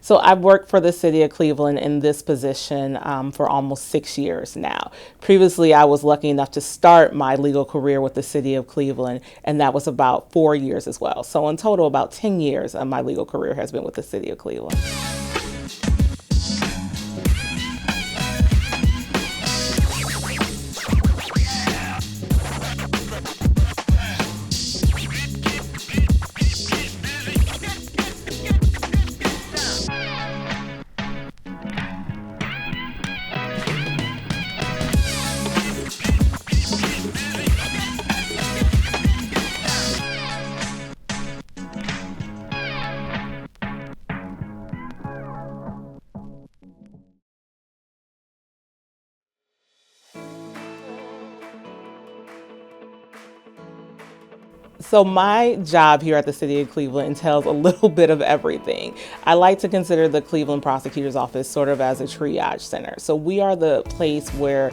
So I've worked for the city of Cleveland in this position for almost 6 years now. Previously, I was lucky enough to start my legal career with the city of Cleveland, and that was about 4 years as well. So in total, about 10 years of my legal career has been with the city of Cleveland. So my job here at the City of Cleveland entails a little bit of everything. I like to consider the Cleveland Prosecutor's Office sort of as a triage center. So we are the place where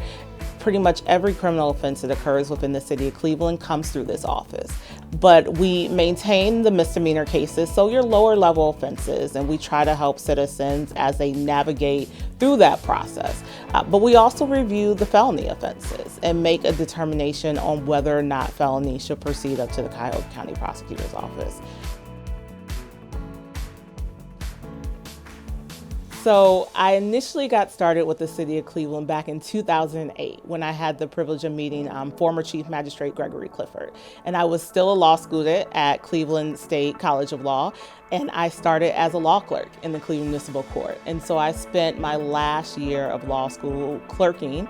pretty much every criminal offense that occurs within the City of Cleveland comes through this office. But we maintain the misdemeanor cases, so your lower level offenses, and we try to help citizens as they navigate through that process. But we also review the felony offenses and make a determination on whether or not felonies should proceed up to the Cuyahoga County Prosecutor's Office. So I initially got started with the City of Cleveland back in 2008 when I had the privilege of meeting former Chief Magistrate Gregory Clifford. And I was still a law student at Cleveland State College of Law, and I started as a law clerk in the Cleveland Municipal Court. And so I spent my last year of law school clerking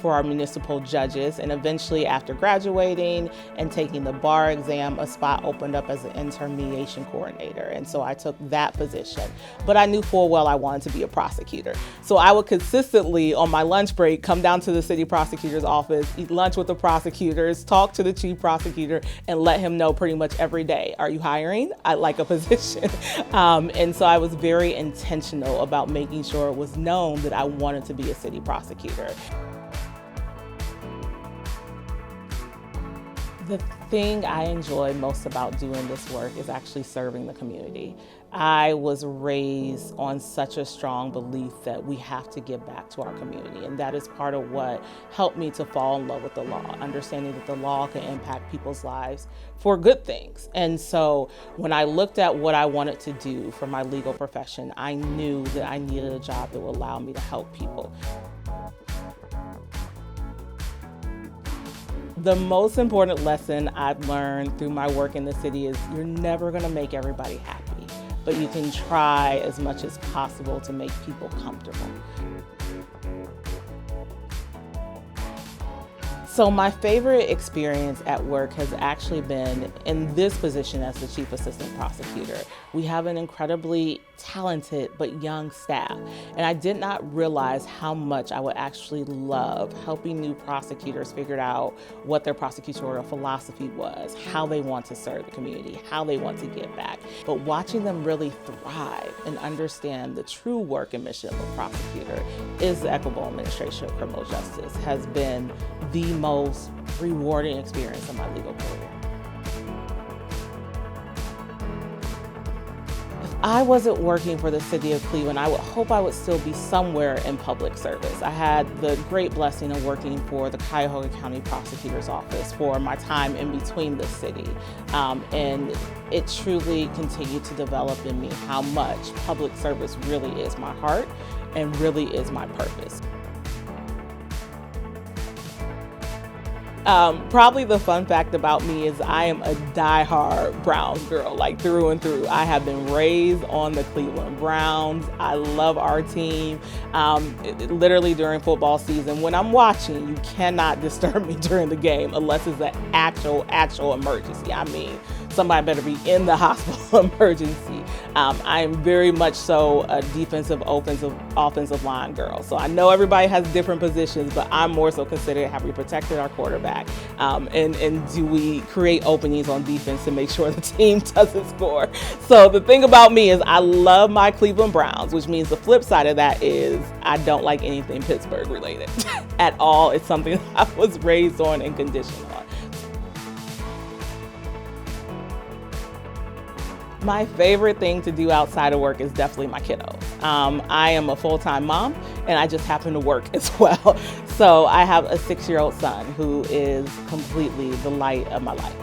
for our municipal judges, and eventually after graduating and taking the bar exam, a spot opened up as an intern mediation coordinator. And so I took that position. But I knew full well I wanted to be a prosecutor. So I would consistently, on my lunch break, come down to the city prosecutor's office, eat lunch with the prosecutors, talk to the chief prosecutor, and let him know pretty much every day, are you hiring? I'd like a position. And so I was very intentional about making sure it was known that I wanted to be a city prosecutor. The thing I enjoy most about doing this work is actually serving the community. I was raised on such a strong belief that we have to give back to our community, and that is part of what helped me to fall in love with the law, understanding that the law can impact people's lives for good things. And so when I looked at what I wanted to do for my legal profession, I knew that I needed a job that would allow me to help people. The most important lesson I've learned through my work in the city is you're never going to make everybody happy, but you can try as much as possible to make people comfortable. So my favorite experience at work has actually been in this position as the Chief Assistant Prosecutor. We have an incredibly talented but young staff, and I did not realize how much I would actually love helping new prosecutors figure out what their prosecutorial philosophy was, how they want to serve the community, how they want to give back. But watching them really thrive and understand the true work and mission of a prosecutor is the equitable administration of criminal justice has been the most rewarding experience of my legal career. If I wasn't working for the city of Cleveland, I would hope I would still be somewhere in public service. I had the great blessing of working for the Cuyahoga County Prosecutor's Office for my time in between the city. And it truly continued to develop in me how much public service really is my heart and really is my purpose. Probably the fun fact about me is I am a diehard Browns girl, like through and through. I have been raised on the Cleveland Browns. I love our team. Literally during football season, when I'm watching, you cannot disturb me during the game unless it's an actual emergency. I mean, somebody better be in the hospital emergency. I am very much so a defensive, offensive line girl. So I know everybody has different positions, but I'm more so considered, have we protected our quarterback? And do we create openings on defense to make sure the team doesn't score? So the thing about me is I love my Cleveland Browns, which means the flip side of that is I don't like anything Pittsburgh related at all. It's something I was raised on and conditioned on. My favorite thing to do outside of work is definitely my kiddos. I am a full-time mom, and I just happen to work as well. So I have a 6-year-old son who is completely the light of my life.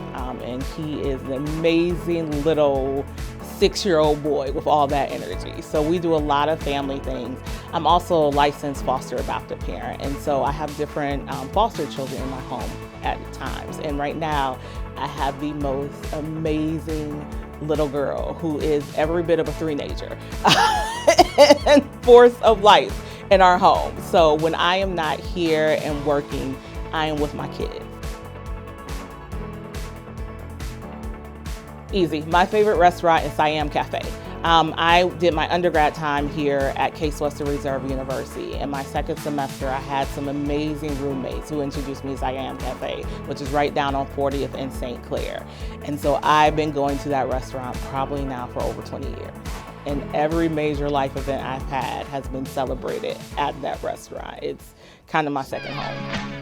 And he is an amazing little 6-year-old boy with all that energy. So we do a lot of family things. I'm also a licensed foster adoptive parent, and so I have different foster children in my home at times. And right now, I have the most amazing little girl who is every bit of a three-nager and force of life in our home. So when I am not here and working, I am with my kids. Easy. My favorite restaurant is Siam Cafe. I did my undergrad time here at Case Western Reserve University. In my second semester, I had some amazing roommates who introduced me to Siam Cafe, which is right down on 40th and St. Clair. And so I've been going to that restaurant probably now for over 20 years. And every major life event I've had has been celebrated at that restaurant. It's kind of my second home.